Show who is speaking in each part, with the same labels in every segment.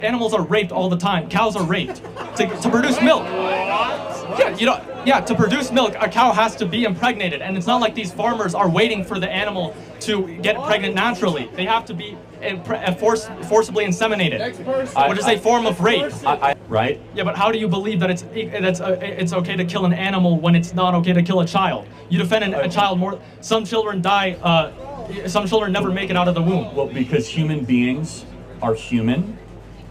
Speaker 1: Animals are raped all the time. Cows are raped to produce milk. Yeah, to produce milk, a cow has to be impregnated, and it's not like these farmers are waiting for the animal to get pregnant naturally. They have to be forcibly inseminated, which is a form of rape.
Speaker 2: Right?
Speaker 1: Yeah, but how do you believe that it's okay to kill an animal when it's not okay to kill a child? You defend a child more. Some children die. Some children never make it out of the womb.
Speaker 2: Well, because human beings are human.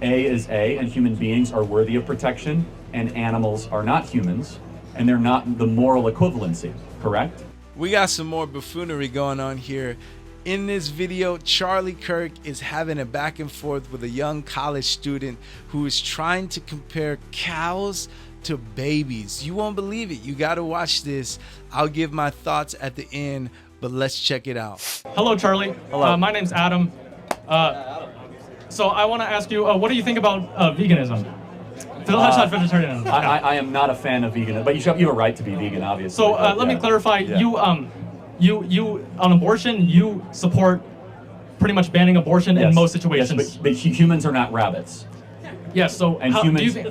Speaker 2: A is A, and human beings are worthy of protection, and animals are not humans, and they're not the moral equivalency, correct?
Speaker 3: We got some more buffoonery going on here. In this video, Charlie Kirk is having a back and forth with a young college student who is trying to compare cows to babies. You won't believe it. You got to watch this. I'll give my thoughts at the end, but let's check it out.
Speaker 1: Hello, Charlie.
Speaker 2: Hello.
Speaker 1: My name's Adam. So I want to ask you, what do you think about veganism? Vegetarianism.
Speaker 2: I am not a fan of veganism, but you have a right to be vegan, obviously.
Speaker 1: So let me clarify.
Speaker 2: Yeah.
Speaker 1: You on abortion, you support pretty much banning abortion in most situations.
Speaker 2: Yes, but humans are not rabbits.
Speaker 1: Yes. So
Speaker 2: and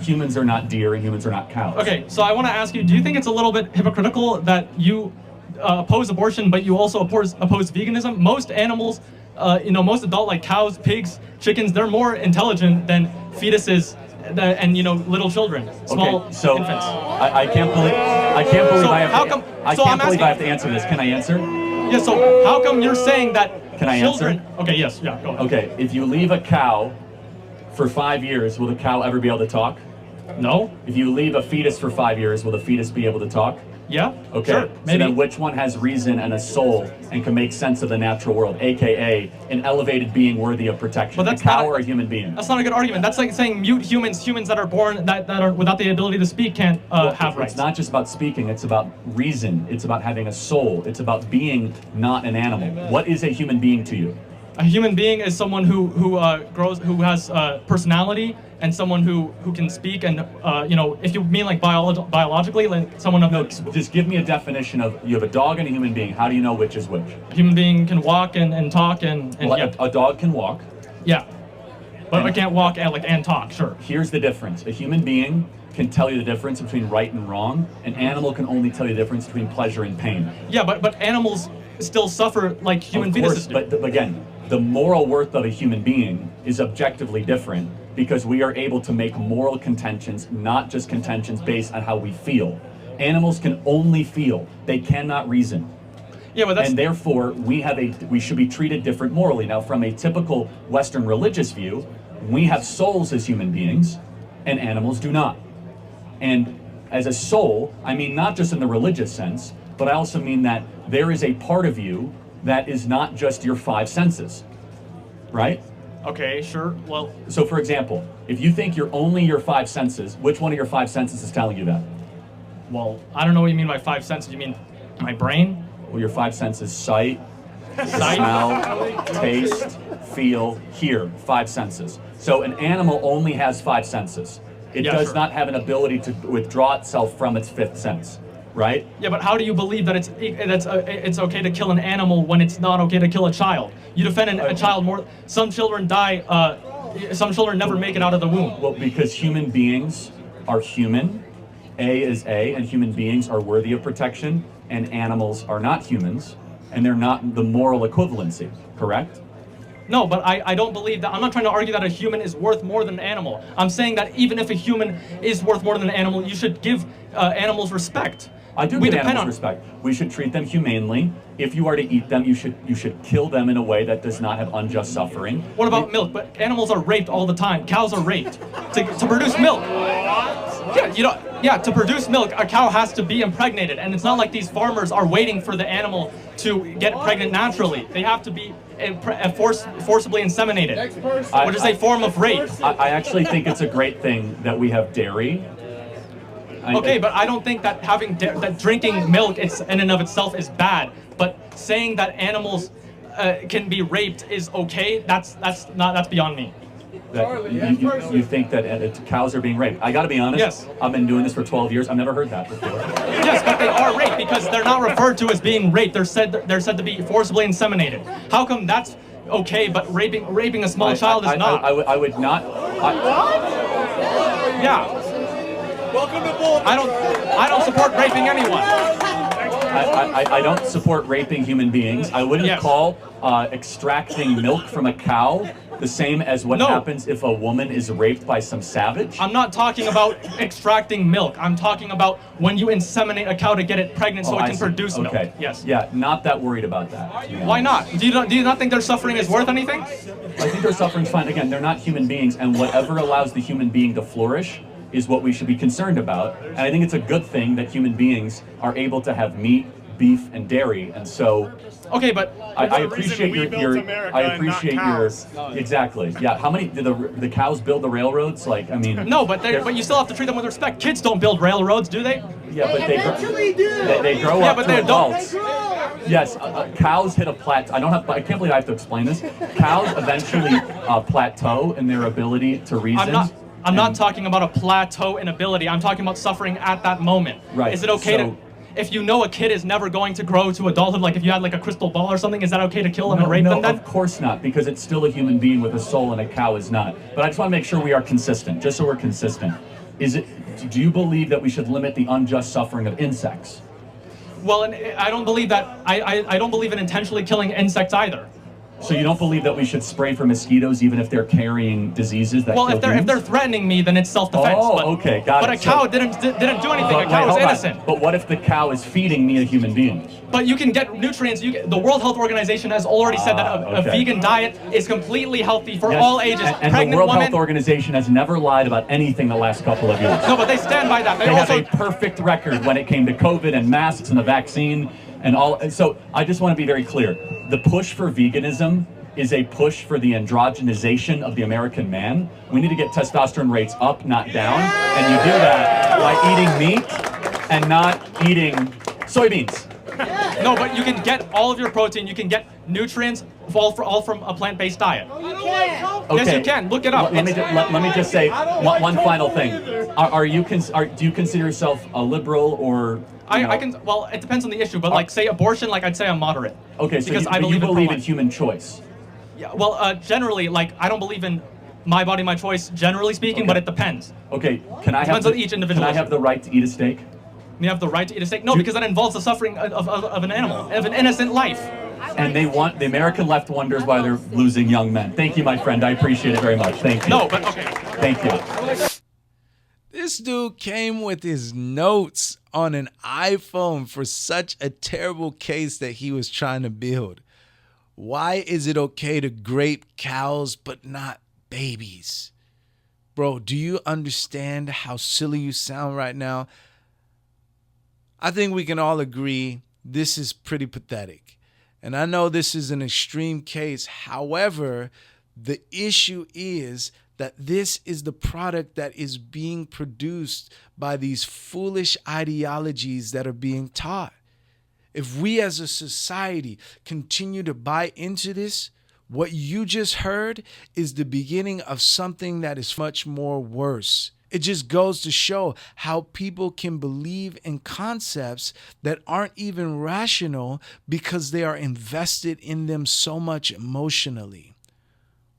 Speaker 2: humans are not deer, and humans are not cows.
Speaker 1: Okay. So I want to ask you, do you think it's a little bit hypocritical that you oppose abortion, but you also oppose veganism? Most animals, most adult like cows, pigs, chickens, they're more intelligent than fetuses and little children, small infants.
Speaker 2: I can't believe I have to answer this. Can I answer?
Speaker 1: Yeah. So how come you're saying that
Speaker 2: Can I
Speaker 1: children?
Speaker 2: answer?
Speaker 1: Okay. Yes. Yeah. Go ahead.
Speaker 2: Okay. If you leave a cow for 5 years, will the cow ever be able to talk?
Speaker 1: No.
Speaker 2: If you leave a fetus for 5 years, will the fetus be able to talk?
Speaker 1: Yeah.
Speaker 2: Okay.
Speaker 1: Sure,
Speaker 2: so
Speaker 1: maybe.
Speaker 2: then which one has reason and a soul and can make sense of the natural world, aka an elevated being worthy of protection?
Speaker 1: But that's
Speaker 2: a cow
Speaker 1: not,
Speaker 2: or a human being?
Speaker 1: That's not a good argument. That's like saying mute humans that are born that are without the ability to speak can't have rights.
Speaker 2: It's not just about speaking, it's about reason, it's about having a soul, it's about being not an animal. What is a human being to you?
Speaker 1: A human being is someone who has personality, and someone who can speak, and if you mean like biologically, like someone of...
Speaker 2: No, just give me a definition of, you have a dog and a human being. How do you know which is which?
Speaker 1: A human being can walk and talk and
Speaker 2: well,
Speaker 1: yeah.
Speaker 2: A dog can walk.
Speaker 1: Yeah, but I can't walk and talk, sure.
Speaker 2: Here's the difference. A human being can tell you the difference between right and wrong. An animal can only tell you the difference between pleasure and pain.
Speaker 1: Yeah, but animals still suffer like human fetuses do.
Speaker 2: But again, the moral worth of a human being is objectively different, because we are able to make moral contentions, not just contentions based on how we feel. Animals can only feel, they cannot reason.
Speaker 1: Yeah, but that's...
Speaker 2: And therefore, we should be treated different morally. Now, from a typical Western religious view, we have souls as human beings, and animals do not. And as a soul, I mean not just in the religious sense, but I also mean that there is a part of you that is not just your 5 senses, right?
Speaker 1: Okay, sure, well...
Speaker 2: So for example, if you think you're only your 5 senses, which one of your 5 senses is telling you that?
Speaker 1: Well, I don't know what you mean by 5 senses. You mean my brain?
Speaker 2: Well, your 5 senses: sight, smell, taste, feel, hear. 5 senses. So an animal only has 5 senses. It does not have an ability to withdraw itself from its 5th sense, right?
Speaker 1: Yeah, but how do you believe that it's okay to kill an animal when it's not okay to kill a child? You defend a child more. Some children die. Some children never make it out of the womb.
Speaker 2: Well, because human beings are human. A is A, and human beings are worthy of protection, and animals are not humans, and they're not the moral equivalency, correct?
Speaker 1: No, but I don't believe that. I'm not trying to argue that a human is worth more than an animal. I'm saying that even if a human is worth more than an animal, you should give animals respect.
Speaker 2: I do give animals respect. We should treat them humanely. If you are to eat them, you should kill them in a way that does not have unjust suffering.
Speaker 1: What about milk? But animals are raped all the time. Cows are raped to produce milk. Yeah, to produce milk, a cow has to be impregnated, and it's not like these farmers are waiting for the animal to get pregnant naturally. They have to be forcibly inseminated, which is a form of rape.
Speaker 2: I actually think it's a great thing that we have dairy.
Speaker 1: Okay, but I don't think that that drinking milk in and of itself is bad. But saying that animals can be raped is okay. That's beyond me.
Speaker 2: That you think that cows are being raped. I got to be honest.
Speaker 1: Yes.
Speaker 2: I've been doing this for 12 years. I've never heard that before.
Speaker 1: Yes, but they are raped because they're not referred to as being raped. They're said to be forcibly inseminated. How come that's okay, but raping a small child is not?
Speaker 2: I would not.
Speaker 1: Yeah.
Speaker 4: Welcome to Bull.
Speaker 1: I don't support raping anyone.
Speaker 2: I don't support raping human beings. I wouldn't
Speaker 1: Yes.
Speaker 2: call extracting milk from a cow the same as what
Speaker 1: No.
Speaker 2: happens if a woman is raped by some savage.
Speaker 1: I'm not talking about extracting milk. I'm talking about when you inseminate a cow to get it pregnant so
Speaker 2: Oh,
Speaker 1: it
Speaker 2: I
Speaker 1: can
Speaker 2: see.
Speaker 1: produce milk.
Speaker 2: Okay.
Speaker 1: Yes.
Speaker 2: Yeah, not that worried about that. to be
Speaker 1: Why
Speaker 2: honest.
Speaker 1: not? Do you not think their suffering is worth anything?
Speaker 2: I think their suffering's fine. Again, they're not human beings, and whatever allows the human being to flourish is what we should be concerned about. And I think it's a good thing that human beings are able to have meat, beef, and dairy. And so
Speaker 1: Okay, but
Speaker 2: I
Speaker 4: the
Speaker 2: appreciate
Speaker 4: reason we built
Speaker 2: your
Speaker 4: America
Speaker 2: I
Speaker 4: and
Speaker 2: appreciate
Speaker 4: not
Speaker 2: your
Speaker 4: cows.
Speaker 2: exactly. Yeah. How many did the cows build the railroads? Like, I mean.
Speaker 1: no, but you still have to treat them with respect. Kids don't build railroads, do they?
Speaker 2: Yeah, but they grow
Speaker 1: Yeah,
Speaker 2: up
Speaker 1: but
Speaker 2: to
Speaker 1: they don't.
Speaker 2: adults. Yes, cows hit a plateau. I can't believe I have to explain this. Cows eventually plateau in their ability to reason.
Speaker 1: I'm not talking about a plateau in ability. I'm talking about suffering at that moment.
Speaker 2: Right,
Speaker 1: Is it okay
Speaker 2: so-
Speaker 1: to, if you know a kid is never going to grow to adulthood, like if you had like a crystal ball or something, is that okay to kill them and rape them then?
Speaker 2: Of course not, because it's still a human being with a soul and a cow is not. But I just want to make sure we are consistent, just so we're consistent. Do you believe that we should limit the unjust suffering of insects?
Speaker 1: Well, and I don't believe that. I don't believe in intentionally killing insects either.
Speaker 2: So you don't believe that we should spray for mosquitoes even if they're carrying diseases that
Speaker 1: Well,
Speaker 2: kill
Speaker 1: if they're
Speaker 2: humans?
Speaker 1: threatening me, then it's self-defense.
Speaker 2: Oh,
Speaker 1: but,
Speaker 2: okay, got
Speaker 1: but
Speaker 2: it.
Speaker 1: a cow
Speaker 2: So-
Speaker 1: didn't do anything.
Speaker 2: But
Speaker 1: A cow
Speaker 2: wait,
Speaker 1: is
Speaker 2: hold on.
Speaker 1: innocent.
Speaker 2: But what if the cow is feeding me, a human being?
Speaker 1: But you can get nutrients. The World Health Organization has already said that a
Speaker 2: okay.
Speaker 1: vegan diet is completely healthy for
Speaker 2: Yes,
Speaker 1: all ages.
Speaker 2: And the
Speaker 1: Pregnant
Speaker 2: World
Speaker 1: women.
Speaker 2: Health Organization has never lied about anything the last couple of years.
Speaker 1: No, but they stand by that.
Speaker 2: They have a perfect record when it came to COVID and masks and the vaccine and all. And so I just want to be very clear. The push for veganism is a push for the androgenization of the American man. We need to get testosterone rates up, not down. And you do that by eating meat and not eating soybeans.
Speaker 1: No, but you can get all of your protein. You can get nutrients all from a plant-based diet. Yes, you can. Look it up.
Speaker 2: Let me just say one final thing. Do you consider yourself a liberal or?
Speaker 1: I can. Well, it depends on the issue, but like say abortion, like I'd say I'm moderate.
Speaker 2: Okay, so
Speaker 1: because I
Speaker 2: you believe in
Speaker 1: pro-life.
Speaker 2: human choice.
Speaker 1: Yeah, well, generally, like I don't believe in my body, my choice. Generally speaking,
Speaker 2: Okay.
Speaker 1: but it depends.
Speaker 2: Okay, can I have
Speaker 1: Depends on each individual
Speaker 2: Can I have
Speaker 1: issue.
Speaker 2: the right to eat a steak?
Speaker 1: You have the right to eat a steak. No, because that involves the suffering of an animal, of an innocent life.
Speaker 2: And the American left wonders why they're losing young men. Thank you, my friend. I appreciate it very much. Thank you.
Speaker 1: No, but okay.
Speaker 2: Thank you.
Speaker 3: This dude came with his notes on an iPhone for such a terrible case that he was trying to build. Why is it okay to grape cows but not babies? Bro, do you understand how silly you sound right now? I think we can all agree this is pretty pathetic. And I know this is an extreme case. However, the issue is that this is the product that is being produced by these foolish ideologies that are being taught. If we as a society continue to buy into this, what you just heard is the beginning of something that is much more worse. It just goes to show how people can believe in concepts that aren't even rational because they are invested in them so much emotionally.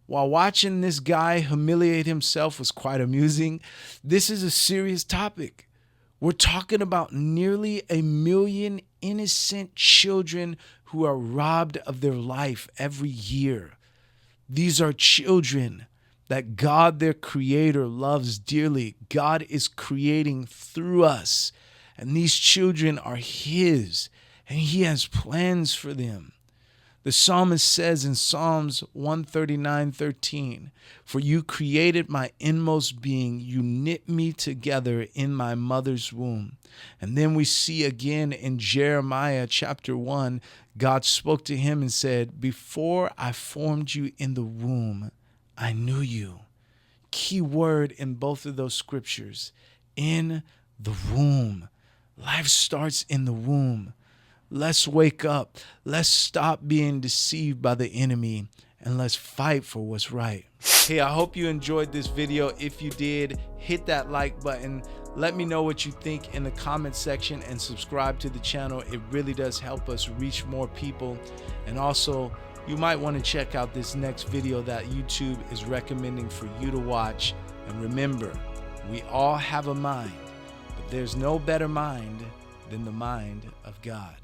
Speaker 3: While watching this guy humiliate himself was quite amusing, this is a serious topic. We're talking about nearly 1 million innocent children who are robbed of their life every year. These are children that God, their creator, loves dearly. God is creating through us, and these children are his, and he has plans for them. The psalmist says in Psalms 139:13, "For you created my inmost being, you knit me together in my mother's womb." And then we see again in Jeremiah chapter 1, God spoke to him and said, "Before I formed you in the womb, I knew you." Key word in both of those scriptures, in the womb. Life starts in the womb. Let's wake up. Let's stop being deceived by the enemy, and let's fight for what's right. Hey, I hope you enjoyed this video. If you did, hit that like button. Let me know what you think in the comment section and subscribe to the channel. It really does help us reach more people. And also, you might want to check out this next video that YouTube is recommending for you to watch. And remember, we all have a mind, but there's no better mind than the mind of God.